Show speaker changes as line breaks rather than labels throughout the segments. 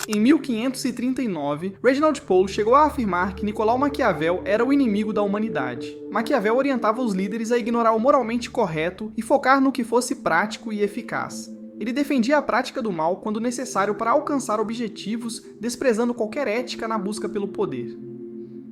Em 1539, Reginald Pole chegou a afirmar que Nicolau Maquiavel era o inimigo da humanidade. Maquiavel orientava os líderes a ignorar o moralmente correto e focar no que fosse prático e eficaz. Ele defendia a prática do mal quando necessário para alcançar objetivos, desprezando qualquer ética na busca pelo poder.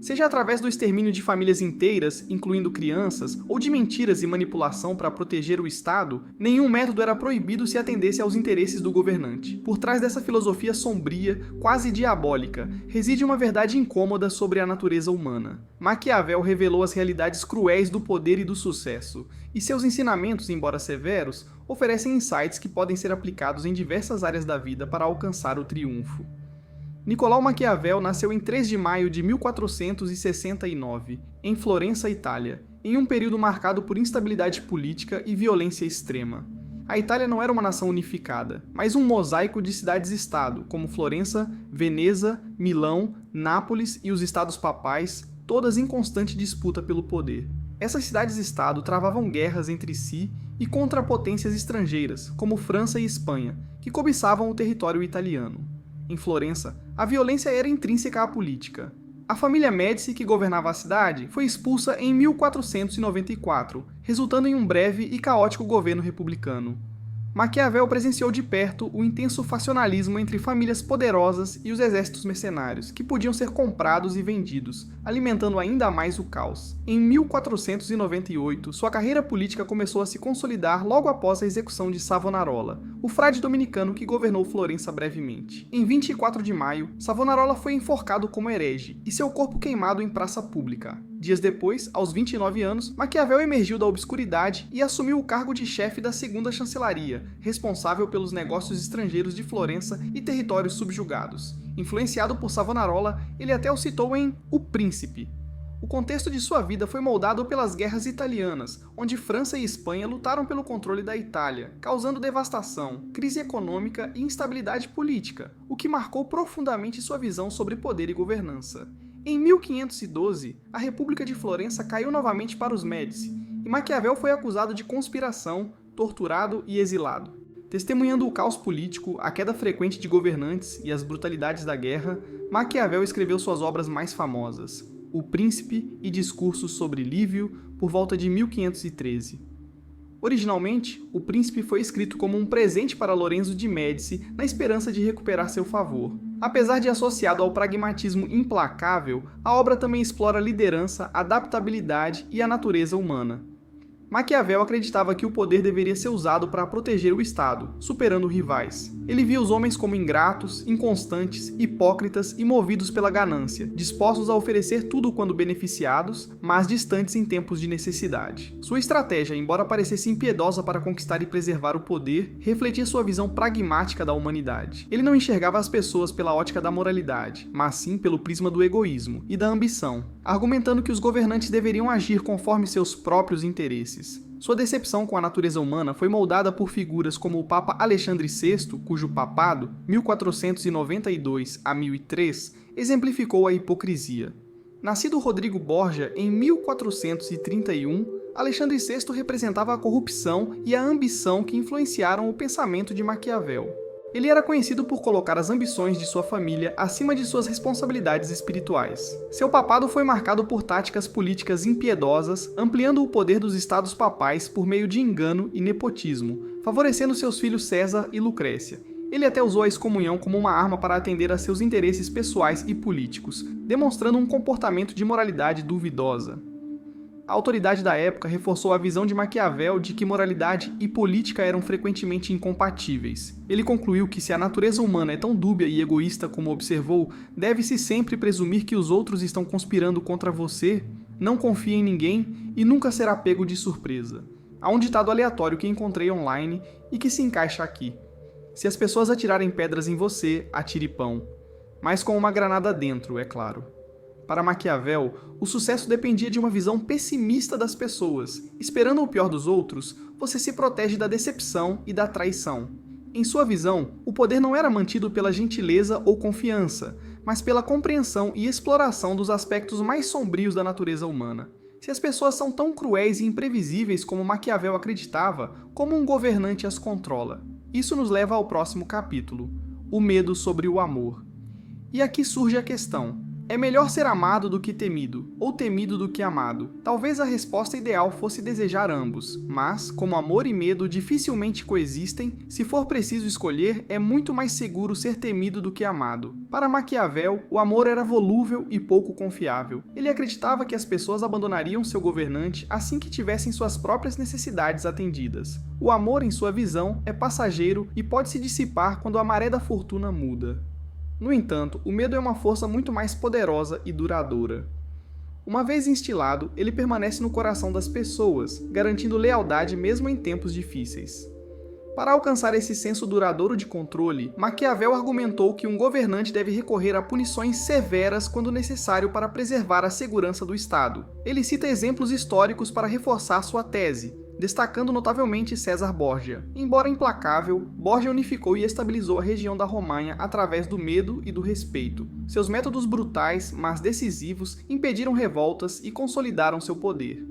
Seja através do extermínio de famílias inteiras, incluindo crianças, ou de mentiras e manipulação para proteger o Estado, nenhum método era proibido se atendesse aos interesses do governante. Por trás dessa filosofia sombria, quase diabólica, reside uma verdade incômoda sobre a natureza humana. Maquiavel revelou as realidades cruéis do poder e do sucesso, e seus ensinamentos, embora severos, oferecem insights que podem ser aplicados em diversas áreas da vida para alcançar o triunfo. Nicolau Maquiavel nasceu em 3 de maio de 1469, em Florença, Itália, em um período marcado por instabilidade política e violência extrema. A Itália não era uma nação unificada, mas um mosaico de cidades-estado, como Florença, Veneza, Milão, Nápoles e os estados papais, todas em constante disputa pelo poder. Essas cidades-estado travavam guerras entre si e contra potências estrangeiras, como França e Espanha, que cobiçavam o território italiano. Em Florença, a violência era intrínseca à política. A família Médici, que governava a cidade, foi expulsa em 1494, resultando em um breve e caótico governo republicano. Maquiavel presenciou de perto o intenso faccionalismo entre famílias poderosas e os exércitos mercenários, que podiam ser comprados e vendidos, alimentando ainda mais o caos. Em 1498, sua carreira política começou a se consolidar logo após a execução de Savonarola, o frade dominicano que governou Florença brevemente. Em 24 de maio, Savonarola foi enforcado como herege e seu corpo queimado em praça pública. Dias depois, aos 29 anos, Maquiavel emergiu da obscuridade e assumiu o cargo de chefe da segunda chancelaria, responsável pelos negócios estrangeiros de Florença e territórios subjugados. Influenciado por Savonarola, ele até o citou em O Príncipe. O contexto de sua vida foi moldado pelas guerras italianas, onde França e Espanha lutaram pelo controle da Itália, causando devastação, crise econômica e instabilidade política, o que marcou profundamente sua visão sobre poder e governança. Em 1512, a República de Florença caiu novamente para os Médici, e Maquiavel foi acusado de conspiração, torturado e exilado. Testemunhando o caos político, a queda frequente de governantes e as brutalidades da guerra, Maquiavel escreveu suas obras mais famosas, O Príncipe e Discursos sobre Lívio, por volta de 1513. Originalmente, O Príncipe foi escrito como um presente para Lorenzo de Médici na esperança de recuperar seu favor. Apesar de associado ao pragmatismo implacável, a obra também explora a liderança, adaptabilidade e a natureza humana. Maquiavel acreditava que o poder deveria ser usado para proteger o Estado, superando rivais. Ele via os homens como ingratos, inconstantes, hipócritas e movidos pela ganância, dispostos a oferecer tudo quando beneficiados, mas distantes em tempos de necessidade. Sua estratégia, embora parecesse impiedosa para conquistar e preservar o poder, refletia sua visão pragmática da humanidade. Ele não enxergava as pessoas pela ótica da moralidade, mas sim pelo prisma do egoísmo e da ambição, argumentando que os governantes deveriam agir conforme seus próprios interesses. Sua decepção com a natureza humana foi moldada por figuras como o Papa Alexandre VI, cujo papado, 1492 a 1003, exemplificou a hipocrisia. Nascido Rodrigo Borgia em 1431, Alexandre VI representava a corrupção e a ambição que influenciaram o pensamento de Maquiavel. Ele era conhecido por colocar as ambições de sua família acima de suas responsabilidades espirituais. Seu papado foi marcado por táticas políticas impiedosas, ampliando o poder dos estados papais por meio de engano e nepotismo, favorecendo seus filhos César e Lucrécia. Ele até usou a excomunhão como uma arma para atender a seus interesses pessoais e políticos, demonstrando um comportamento de moralidade duvidosa. A autoridade da época reforçou a visão de Maquiavel de que moralidade e política eram frequentemente incompatíveis. Ele concluiu que se a natureza humana é tão dúbia e egoísta como observou, deve-se sempre presumir que os outros estão conspirando contra você, não confie em ninguém e nunca será pego de surpresa. Há um ditado aleatório que encontrei online e que se encaixa aqui. Se as pessoas atirarem pedras em você, atire pão. Mas com uma granada dentro, é claro. Para Maquiavel, o sucesso dependia de uma visão pessimista das pessoas. Esperando o pior dos outros, você se protege da decepção e da traição. Em sua visão, o poder não era mantido pela gentileza ou confiança, mas pela compreensão e exploração dos aspectos mais sombrios da natureza humana. Se as pessoas são tão cruéis e imprevisíveis como Maquiavel acreditava, como um governante as controla? Isso nos leva ao próximo capítulo, o medo sobre o amor. E aqui surge a questão: é melhor ser amado do que temido, ou temido do que amado? Talvez a resposta ideal fosse desejar ambos, mas, como amor e medo dificilmente coexistem, se for preciso escolher, é muito mais seguro ser temido do que amado. Para Maquiavel, o amor era volúvel e pouco confiável. Ele acreditava que as pessoas abandonariam seu governante assim que tivessem suas próprias necessidades atendidas. O amor, em sua visão, é passageiro e pode se dissipar quando a maré da fortuna muda. No entanto, o medo é uma força muito mais poderosa e duradoura. Uma vez instilado, ele permanece no coração das pessoas, garantindo lealdade mesmo em tempos difíceis. Para alcançar esse senso duradouro de controle, Maquiavel argumentou que um governante deve recorrer a punições severas quando necessário para preservar a segurança do Estado. Ele cita exemplos históricos para reforçar sua tese, destacando notavelmente César Borgia. Embora implacável, Borgia unificou e estabilizou a região da Romanha através do medo e do respeito. Seus métodos brutais, mas decisivos, impediram revoltas e consolidaram seu poder.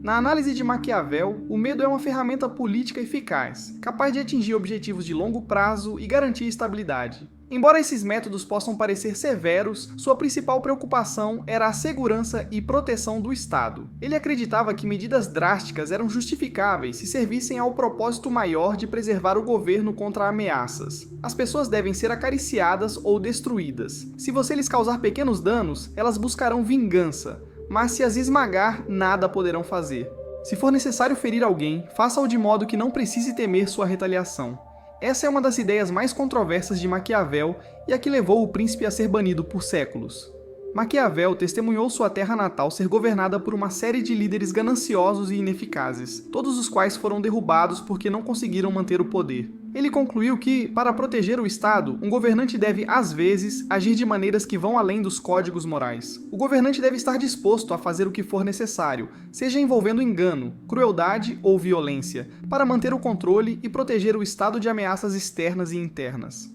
Na análise de Maquiavel, o medo é uma ferramenta política eficaz, capaz de atingir objetivos de longo prazo e garantir estabilidade. Embora esses métodos possam parecer severos, sua principal preocupação era a segurança e proteção do Estado. Ele acreditava que medidas drásticas eram justificáveis se servissem ao propósito maior de preservar o governo contra ameaças. As pessoas devem ser acariciadas ou destruídas. Se você lhes causar pequenos danos, elas buscarão vingança, mas se as esmagar, nada poderão fazer. Se for necessário ferir alguém, faça-o de modo que não precise temer sua retaliação. Essa é uma das ideias mais controversas de Maquiavel e a que levou o príncipe a ser banido por séculos. Maquiavel testemunhou sua terra natal ser governada por uma série de líderes gananciosos e ineficazes, todos os quais foram derrubados porque não conseguiram manter o poder. Ele concluiu que, para proteger o Estado, um governante deve, às vezes, agir de maneiras que vão além dos códigos morais. O governante deve estar disposto a fazer o que for necessário, seja envolvendo engano, crueldade ou violência, para manter o controle e proteger o Estado de ameaças externas e internas.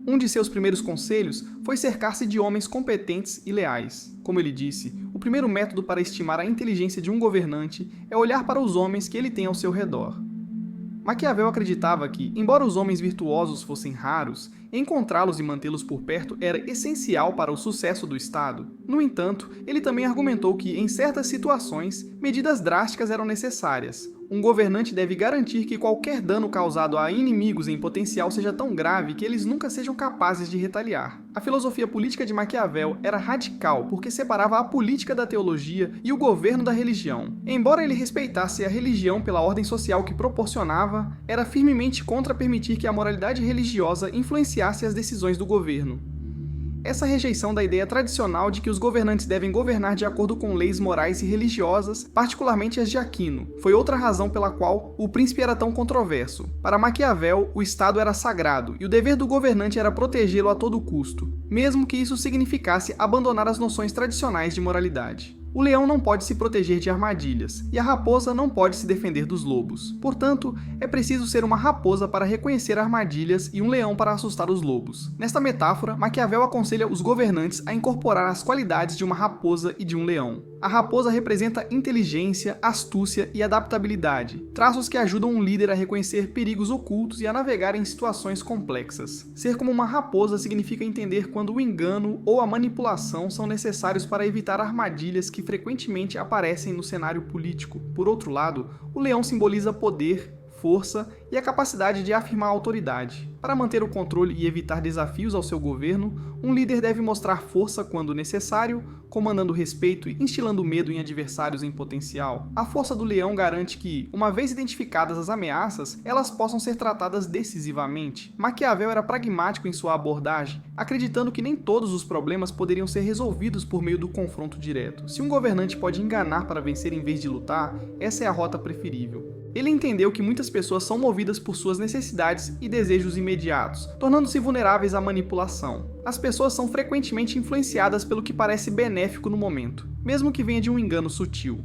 Um de seus primeiros conselhos foi cercar-se de homens competentes e leais. Como ele disse, o primeiro método para estimar a inteligência de um governante é olhar para os homens que ele tem ao seu redor. Maquiavel acreditava que, embora os homens virtuosos fossem raros, encontrá-los e mantê-los por perto era essencial para o sucesso do Estado. No entanto, ele também argumentou que, em certas situações, medidas drásticas eram necessárias. Um governante deve garantir que qualquer dano causado a inimigos em potencial seja tão grave que eles nunca sejam capazes de retaliar. A filosofia política de Maquiavel era radical porque separava a política da teologia e o governo da religião. Embora ele respeitasse a religião pela ordem social que proporcionava, era firmemente contra permitir que a moralidade religiosa influenciasse as decisões do governo. Essa rejeição da ideia tradicional de que os governantes devem governar de acordo com leis morais e religiosas, particularmente as de Aquino, foi outra razão pela qual o príncipe era tão controverso. Para Maquiavel, o Estado era sagrado e o dever do governante era protegê-lo a todo custo, mesmo que isso significasse abandonar as noções tradicionais de moralidade. O leão não pode se proteger de armadilhas, e a raposa não pode se defender dos lobos. Portanto, é preciso ser uma raposa para reconhecer armadilhas e um leão para assustar os lobos. Nesta metáfora, Maquiavel aconselha os governantes a incorporar as qualidades de uma raposa e de um leão. A raposa representa inteligência, astúcia e adaptabilidade, traços que ajudam um líder a reconhecer perigos ocultos e a navegar em situações complexas. Ser como uma raposa significa entender quando o engano ou a manipulação são necessários para evitar armadilhas que frequentemente aparecem no cenário político. Por outro lado, o leão simboliza poder, força e a capacidade de afirmar autoridade. Para manter o controle e evitar desafios ao seu governo, um líder deve mostrar força quando necessário, comandando respeito e instilando medo em adversários em potencial. A força do leão garante que, uma vez identificadas as ameaças, elas possam ser tratadas decisivamente. Maquiavel era pragmático em sua abordagem, acreditando que nem todos os problemas poderiam ser resolvidos por meio do confronto direto. Se um governante pode enganar para vencer em vez de lutar, essa é a rota preferível. Ele entendeu que muitas pessoas são movidas por suas necessidades e desejos imediatos, tornando-se vulneráveis à manipulação. As pessoas são frequentemente influenciadas pelo que parece benéfico no momento, mesmo que venha de um engano sutil.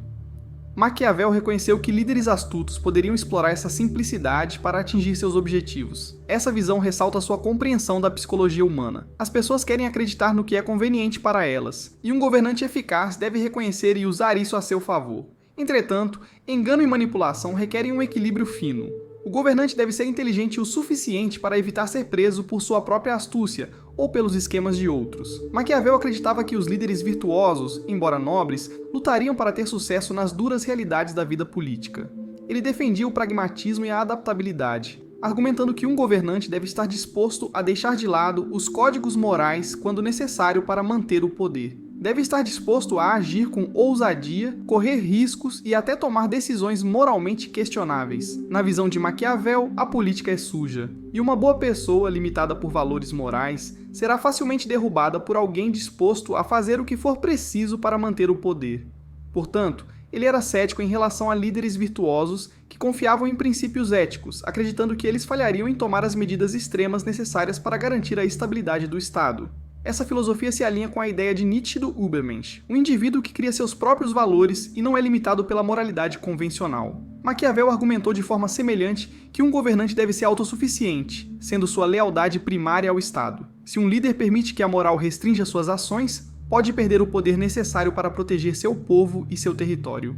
Maquiavel reconheceu que líderes astutos poderiam explorar essa simplicidade para atingir seus objetivos. Essa visão ressalta sua compreensão da psicologia humana. As pessoas querem acreditar no que é conveniente para elas, e um governante eficaz deve reconhecer e usar isso a seu favor. Entretanto, engano e manipulação requerem um equilíbrio fino. O governante deve ser inteligente o suficiente para evitar ser preso por sua própria astúcia ou pelos esquemas de outros. Maquiavel acreditava que os líderes virtuosos, embora nobres, lutariam para ter sucesso nas duras realidades da vida política. Ele defendia o pragmatismo e a adaptabilidade, argumentando que um governante deve estar disposto a deixar de lado os códigos morais quando necessário para manter o poder. Deve estar disposto a agir com ousadia, correr riscos e até tomar decisões moralmente questionáveis. Na visão de Maquiavel, a política é suja, e uma boa pessoa, limitada por valores morais, será facilmente derrubada por alguém disposto a fazer o que for preciso para manter o poder. Portanto, ele era cético em relação a líderes virtuosos que confiavam em princípios éticos, acreditando que eles falhariam em tomar as medidas extremas necessárias para garantir a estabilidade do Estado. Essa filosofia se alinha com a ideia de Nietzsche do Übermensch, um indivíduo que cria seus próprios valores e não é limitado pela moralidade convencional. Maquiavel argumentou de forma semelhante que um governante deve ser autossuficiente, sendo sua lealdade primária ao Estado. Se um líder permite que a moral restrinja suas ações, pode perder o poder necessário para proteger seu povo e seu território.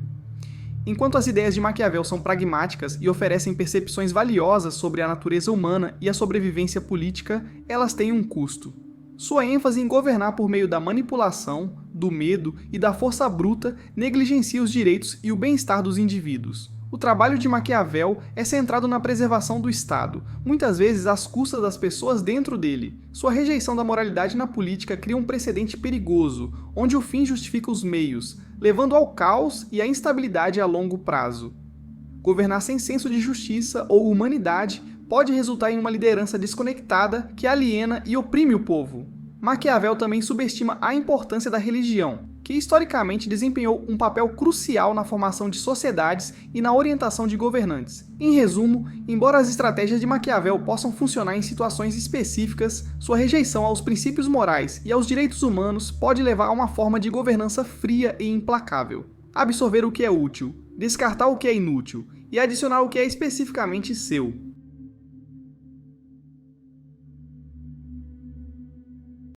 Enquanto as ideias de Maquiavel são pragmáticas e oferecem percepções valiosas sobre a natureza humana e a sobrevivência política, elas têm um custo. Sua ênfase em governar por meio da manipulação, do medo e da força bruta negligencia os direitos e o bem-estar dos indivíduos. O trabalho de Maquiavel é centrado na preservação do Estado, muitas vezes às custas das pessoas dentro dele. Sua rejeição da moralidade na política cria um precedente perigoso, onde o fim justifica os meios, levando ao caos e à instabilidade a longo prazo. Governar sem senso de justiça ou humanidade pode resultar em uma liderança desconectada que aliena e oprime o povo. Maquiavel também subestima a importância da religião, que historicamente desempenhou um papel crucial na formação de sociedades e na orientação de governantes. Em resumo, embora as estratégias de Maquiavel possam funcionar em situações específicas, sua rejeição aos princípios morais e aos direitos humanos pode levar a uma forma de governança fria e implacável. Absorver o que é útil, descartar o que é inútil e adicionar o que é especificamente seu.